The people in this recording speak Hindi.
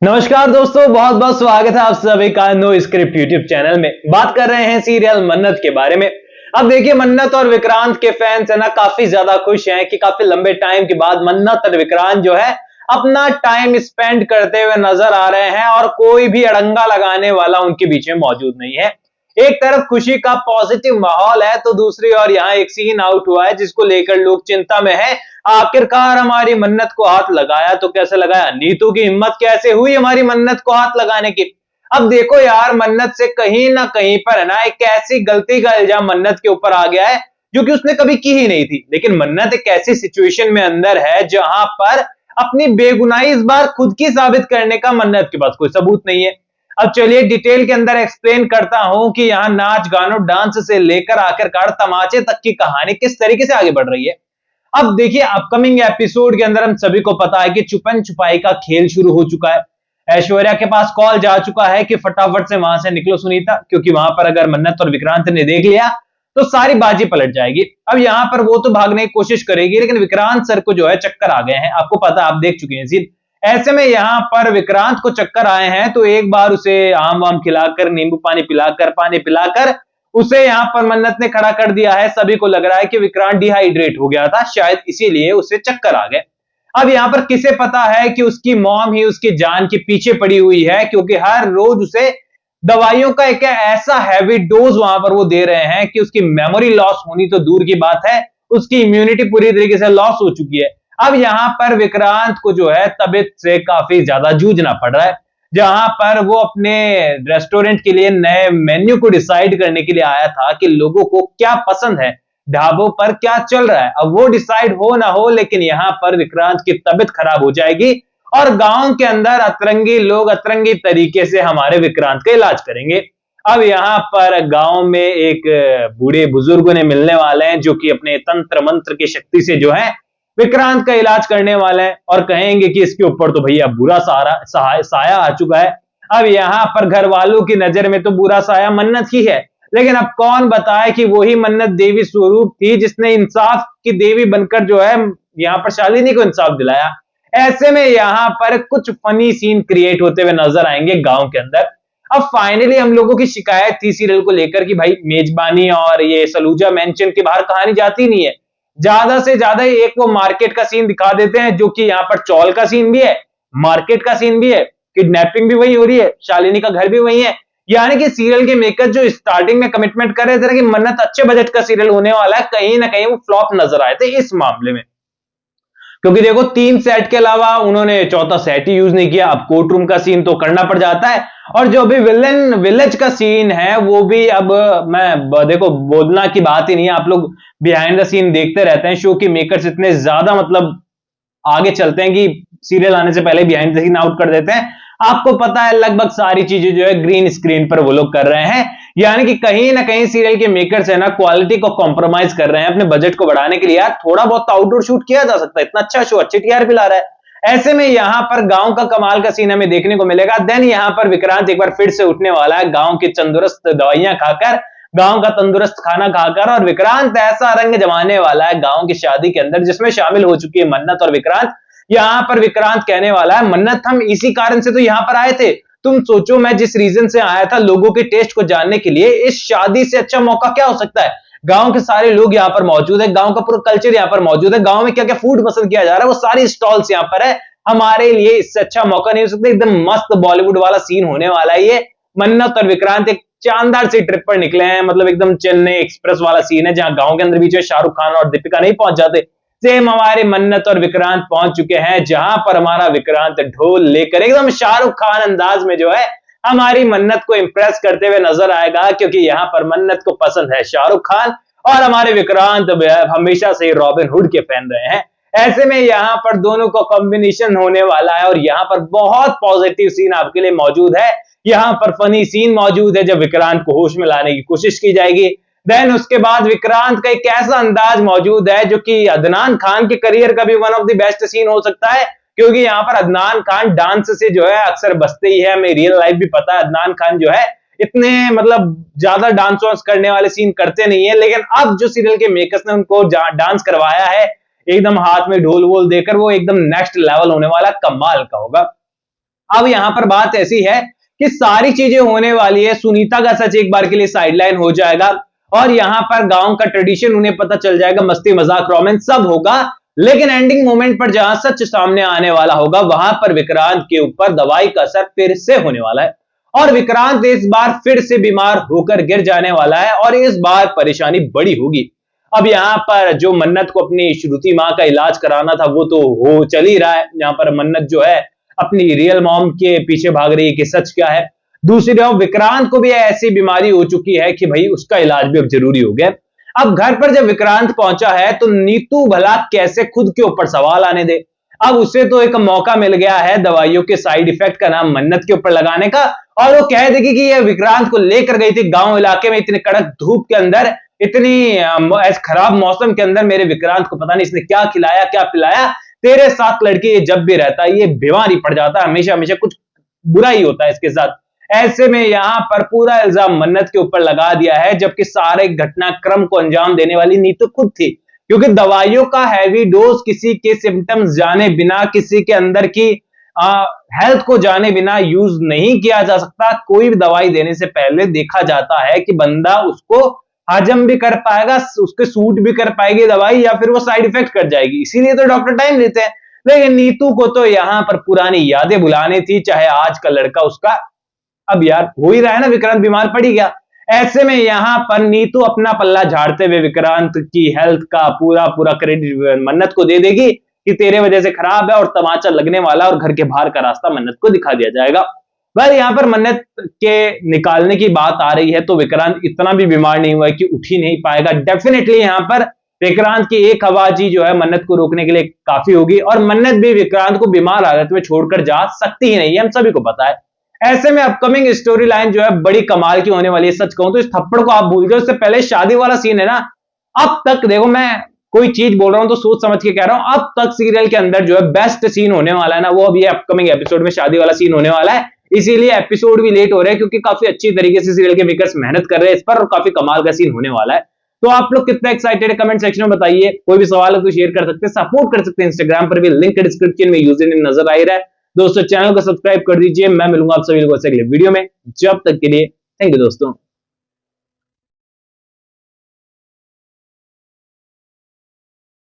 नमस्कार दोस्तों, बहुत बहुत स्वागत है आप सभी का नो स्क्रिप्ट यूट्यूब चैनल में। बात कर रहे हैं सीरियल मन्नत के बारे में। अब देखिए, मन्नत और विक्रांत के फैंस है ना काफी ज्यादा खुश हैं कि काफी लंबे टाइम के बाद मन्नत और विक्रांत जो है अपना टाइम स्पेंड करते हुए नजर आ रहे हैं और कोई भी अड़ंगा लगाने वाला उनके बीच में मौजूद नहीं है। एक तरफ खुशी का पॉजिटिव माहौल है तो दूसरी ओर यहाँ एक सीन आउट हुआ है जिसको लेकर लोग चिंता में है। आखिरकार हमारी मन्नत को हाथ लगाया तो कैसे लगाया, नीतू की हिम्मत कैसे हुई हमारी मन्नत को हाथ लगाने की। अब देखो यार, मन्नत से कहीं ना कहीं पर है ना एक ऐसी गलती का इल्जाम मन्नत के ऊपर आ गया है जो कि उसने कभी की ही नहीं थी। लेकिन मन्नत एक ऐसी सिचुएशन में अंदर है जहां पर अपनी बेगुनाही इस बार खुद की साबित करने का मन्नत के पास कोई सबूत नहीं है। अब चलिए डिटेल के अंदर एक्सप्लेन करता हूं कि यहाँ नाच गानों डांस से लेकर आखिरकार तमाचे तक की कहानी किस तरीके से आगे बढ़ रही है। अब देखिए, अपकमिंग एपिसोड के अंदर हम सभी को पता है कि छुपन छुपाई का खेल शुरू हो चुका है। ऐश्वर्या के पास कॉल जा चुका है कि फटाफट से वहां से निकलो सुनीता, क्योंकि वहां पर अगर मन्नत और विक्रांत ने देख लिया तो सारी बाजी पलट जाएगी। अब यहाँ पर वो तो भागने की कोशिश करेगी लेकिन विक्रांत सर को जो है चक्कर आ गए हैं। आपको पता, आप देख चुके हैं सीन। ऐसे में यहाँ पर विक्रांत को चक्कर आए हैं तो एक बार उसे आम वाम खिलाकर, नींबू पानी पिलाकर, पानी पिलाकर उसे यहाँ पर मन्नत ने खड़ा कर दिया है। सभी को लग रहा है कि विक्रांत डिहाइड्रेट हो गया था, शायद इसीलिए उसे चक्कर आ गए। अब यहाँ पर किसे पता है कि उसकी मॉम ही उसकी जान के पीछे पड़ी हुई है, क्योंकि हर रोज उसे दवाइयों का एक ऐसा हैवी डोज वहां पर वो दे रहे हैं कि उसकी मेमोरी लॉस होनी तो दूर की बात है, उसकी इम्यूनिटी पूरी तरीके से लॉस हो चुकी है। अब यहाँ पर विक्रांत को जो है तबीयत से काफी ज्यादा जूझना पड़ रहा है, जहां पर वो अपने रेस्टोरेंट के लिए नए मेन्यू को डिसाइड करने के लिए आया था कि लोगों को क्या पसंद है, ढाबों पर क्या चल रहा है। अब वो डिसाइड हो ना हो, लेकिन यहाँ पर विक्रांत की तबीयत खराब हो जाएगी और गांव के अंदर अतरंगी लोग अतरंगी तरीके से हमारे विक्रांत का इलाज करेंगे। अब यहाँ पर गांव में एक बूढ़े बुजुर्ग ने मिलने वाले हैं जो कि अपने तंत्र मंत्र की शक्ति से जो है विक्रांत का इलाज करने वाले हैं और कहेंगे कि इसके ऊपर तो भैया बुरा साया आ चुका है। अब यहाँ पर घर वालों की नजर में तो बुरा साया मन्नत ही है, लेकिन अब कौन बताए कि वही मन्नत देवी स्वरूप थी जिसने इंसाफ की देवी बनकर जो है यहाँ पर शालिनी को इंसाफ दिलाया। ऐसे में यहाँ पर कुछ फनी सीन क्रिएट होते हुए नजर आएंगे गांव के अंदर। अब फाइनली हम लोगों की शिकायत थी सीरियल को लेकर कि भाई मेजबानी और ये सलूजा मेंशन के बाहर कहानी जाती नहीं है, ज्यादा से ज्यादा एक वो मार्केट का सीन दिखा देते हैं, जो कि यहाँ पर चौल का सीन भी है, मार्केट का सीन भी है, किडनैपिंग भी वही हो रही है, शालिनी का घर भी वही है। यानी कि सीरियल के मेकर जो स्टार्टिंग में कमिटमेंट कर रहे थे कि मन्नत अच्छे बजट का सीरियल होने वाला है, कहीं ना कहीं वो फ्लॉप नजर आए थे इस मामले में। क्योंकि देखो, 3 सेट के अलावा उन्होंने चौथा सेट ही यूज नहीं किया। अब कोर्ट रूम का सीन तो करना पड़ जाता है, और जो भी विलन विलेज का सीन है वो भी अब मैं देखो बोलना की बात ही नहीं है। आप लोग बिहाइंड द सीन देखते रहते हैं, शो के मेकर्स इतने ज्यादा मतलब आगे चलते हैं कि सीरियल आने से पहले बिहाइंड द सीन आउट कर देते हैं। आपको पता है लगभग सारी चीजें जो है ग्रीन स्क्रीन पर वो लोग कर रहे हैं, यानी कि कहीं ना कहीं सीरियल के मेकर्स है ना क्वालिटी को कॉम्प्रोमाइज कर रहे हैं अपने बजट को बढ़ाने के लिए। यार थोड़ा बहुत तो आउटडोर शूट किया जा सकता है, इतना अच्छा शो अच्छी टीआरपी ला रहा है। ऐसे में यहाँ पर गांव का कमाल का सीन हमें देखने को मिलेगा। देन यहाँ पर विक्रांत एक बार फिर से उठने वाला है गांव की तंदुरुस्त दवाइयां खाकर, गांव का तंदुरुस्त खाना खाकर, और विक्रांत ऐसा रंग जमाने वाला है गांव की शादी के अंदर जिसमें शामिल हो चुकी है मन्नत और विक्रांत। यहाँ पर विक्रांत कहने वाला है, मन्नत हम इसी कारण से तो यहाँ पर आए थे, तुम सोचो मैं जिस रीजन से आया था लोगों के टेस्ट को जानने के लिए, इस शादी से अच्छा मौका क्या हो सकता है। गांव के सारे लोग यहाँ पर मौजूद है, गांव का पूरा कल्चर यहाँ पर मौजूद है, गांव में क्या क्या फूड पसंद किया जा रहा है वो सारी स्टॉल्स यहाँ पर है। हमारे लिए इससे अच्छा मौका नहीं हो सकता। एकदम मस्त बॉलीवुड वाला सीन होने वाला है ये। मन्नत और विक्रांत एक शानदार सी ट्रिप पर निकले हैं, मतलब एकदम चेन्नई एक्सप्रेस वाला सीन है जहां गांव के अंदर बीच में शाहरुख खान और दीपिका नहीं पहुंच जाते, सेम हमारे मन्नत और विक्रांत पहुंच चुके हैं, जहां पर हमारा विक्रांत ढोल लेकर एकदम शाहरुख खान अंदाज में जो है हमारी मन्नत को इंप्रेस करते हुए नजर आएगा, क्योंकि यहाँ पर मन्नत को पसंद है शाहरुख खान और हमारे विक्रांत हमेशा से रॉबिन हुड के फैन रहे हैं। ऐसे में यहाँ पर दोनों का कॉम्बिनेशन होने वाला है और यहाँ पर बहुत पॉजिटिव सीन आपके लिए मौजूद है। यहाँ पर फनी सीन मौजूद है जब विक्रांत को होश में लाने की कोशिश की जाएगी। देन उसके बाद विक्रांत का एक ऐसा अंदाज मौजूद है जो कि अदनान खान के करियर का भी one of the best scene हो सकता है, क्योंकि यहाँ पर अदनान खान डांस से जो है अक्सर बचते ही है। हमें रियल लाइफ भी पता है अदनान खान जो है इतने मतलब ज्यादा डांस वांस करने वाले सीन करते नहीं है, लेकिन अब जो सीरियल के मेकर्स ने उनको डांस करवाया है एकदम हाथ में ढोल वोल देकर, वो एकदम नेक्स्ट लेवल होने वाला, कमाल का होगा। अब यहां पर बात ऐसी है कि सारी चीजें होने वाली है, सुनीता का सच एक बार के लिए साइडलाइन हो जाएगा और यहां पर गांव का ट्रेडिशन उन्हें पता चल जाएगा, मस्ती मजाक रोमांस सब होगा, लेकिन एंडिंग मोमेंट पर जहां सच सामने आने वाला होगा वहां पर विक्रांत के ऊपर दवाई का असर फिर से होने वाला है और विक्रांत इस बार फिर से बीमार होकर गिर जाने वाला है और इस बार परेशानी बड़ी होगी। अब यहाँ पर जो मन्नत को अपनी श्रुति माँ का इलाज कराना था वो तो हो चल ही रहा है। यहाँ पर मन्नत जो है अपनी रियल मॉम के पीछे भाग रही है कि सच क्या है। दूसरी तरफ विक्रांत को भी ऐसी बीमारी हो चुकी है कि भाई उसका इलाज भी अब जरूरी हो गया। अब घर पर जब विक्रांत पहुंचा है तो नीतू भला कैसे खुद के ऊपर सवाल आने दे। अब उसे तो एक मौका मिल गया है दवाइयों के साइड इफेक्ट का नाम मन्नत के ऊपर लगाने का और वो कह देगी कि ये विक्रांत को लेकर गई थी गांव इलाके में इतने कड़क धूप के अंदर, इतनी खराब मौसम के अंदर मेरे विक्रांत को पता नहीं इसने क्या खिलाया क्या पिलाया, तेरे साथ लड़के ये जब भी रहता है ये बीमार ही पड़ जाता है, हमेशा हमेशा कुछ बुरा ही होता है इसके साथ। ऐसे में यहां पर पूरा इल्जाम मन्नत के ऊपर लगा दिया है, जबकि सारे घटनाक्रम को अंजाम देने वाली नीतू खुद थी, क्योंकि दवाइयों का हैवी डोज किसी के सिम्टम्स जाने बिना, किसी के अंदर की हेल्थ को जाने बिना यूज नहीं किया जा सकता। कोई भी दवाई देने से पहले देखा जाता है कि बंदा उसको हजम भी कर पाएगा, उसके सूट भी कर पाएगी दवाई या फिर वो साइड इफेक्ट कर जाएगी, इसीलिए तो डॉक्टर टाइम लेते हैं। लेकिन नीतू को तो यहां पर पुरानी यादें बुलानी थी, चाहे आज का लड़का उसका, अब यार हो ही रहा है ना, विक्रांत बीमार पड़ ही गया। ऐसे में यहां पर नीतू अपना पल्ला झाड़ते हुए विक्रांत की हेल्थ का पूरा पूरा क्रेडिट मन्नत को दे देगी कि तेरे वजह से खराब है और तमाचा लगने वाला और घर के बाहर का रास्ता मन्नत को दिखा दिया जाएगा। वह यहां पर मन्नत के निकालने की बात आ रही है तो विक्रांत इतना भी बीमार नहीं हुआ है कि उठ ही नहीं पाएगा। डेफिनेटली यहां पर विक्रांत की एक आवाज ही जो है मन्नत को रोकने के लिए काफी होगी और मन्नत भी विक्रांत को बीमार हालत में छोड़कर जा सकती ही नहीं है, हम सभी को पता है। ऐसे में अपकमिंग स्टोरी लाइन जो है बड़ी कमाल की होने वाली है। सच कहूं तो इस थप्पड़ को आप भूल जाओ, इससे पहले शादी वाला सीन है ना, अब तक देखो मैं कोई चीज बोल रहा हूं तो सोच समझ के कह रहा हूं, अब तक सीरियल के अंदर जो है बेस्ट सीन होने वाला है ना वो अब ये अपकमिंग एपिसोड में शादी वाला सीन होने वाला है। इसीलिए एपिसोड भी लेट हो रहा है क्योंकि काफी अच्छी तरीके से सीरियल के मेकर्स मेहनत कर रहे हैं इस पर और काफी कमाल का सीन होने वाला है। तो आप लोग कितना एक्साइटेड है कमेंट सेक्शन में बताइए। कोई भी सवाल है तो शेयर कर सकते हैं, सपोर्ट कर सकते हैं इंस्टाग्राम पर भी, लिंक डिस्क्रिप्शन में यूजर नेम नजर आ रहा है। दोस्तों चैनल को सब्सक्राइब कर दीजिए। मैं मिलूंगा आप सभी लोगों से अगले वीडियो में, जब तक के लिए थैंक यू दोस्तों।